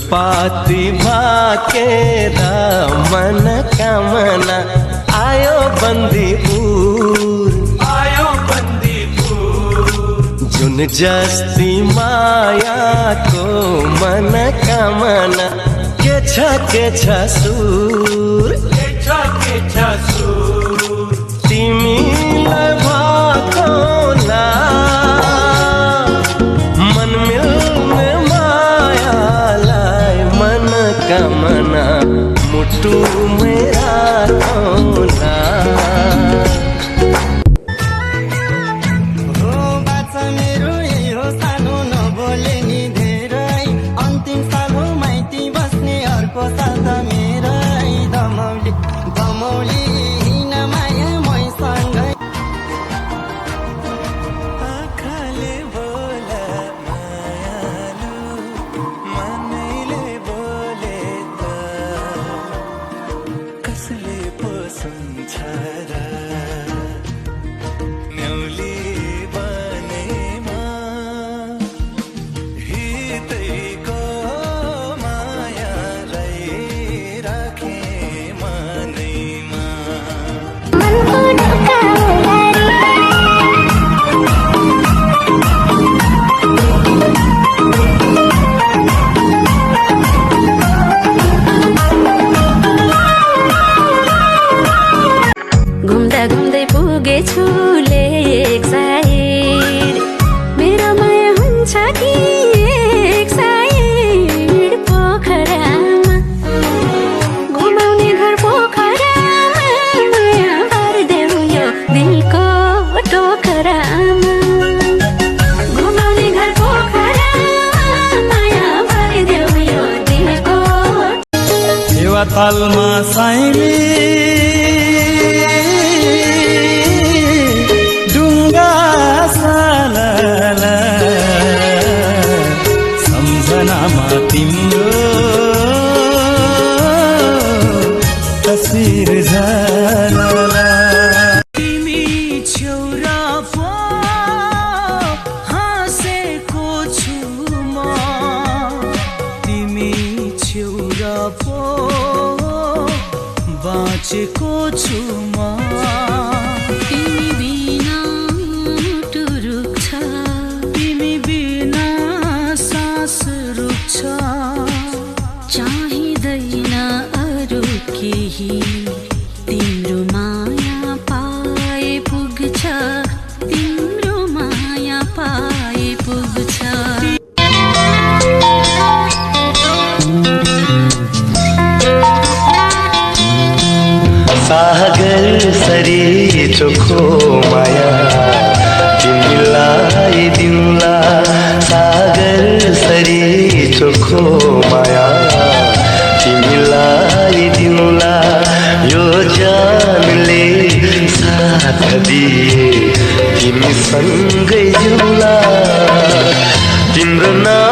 पाती भाकेरा मन कामना आयो बंदीपुर जुन जस्ती माया को मन कामना के छ सुर तिमीलाई भएको ना मन मिल्ने मायालाई मन कामना मुटु मेरा ना घुम्दै पुगेछु लेक साइड मेरो माया हुन्छ कि एक साइड पोखरामा घुमाउने घर पोखरामा माया भरिदेऊ यो दिलको टोकरामा घुमाउने घर पोखरामा माया भरिदेऊ यो दिलको तालमा साइली सम्झनामा तिम्रो तस्बिर झलला तिमी छेउरा पो हाँसेको छु म तिमी छेउरा पो बाँचेको छु म चाहिँदैन अरू केही तिम्रो माया पाए पुग्छ तिम्रो माया पाए पुग्छ सागर सरी चोखो माया तिमीलाई दिउँला सागर सरी चोखो माया तिमीलाई दिउँला यो जानले साथ दिए तिमी सँगै जिउँला तिम्रो नाम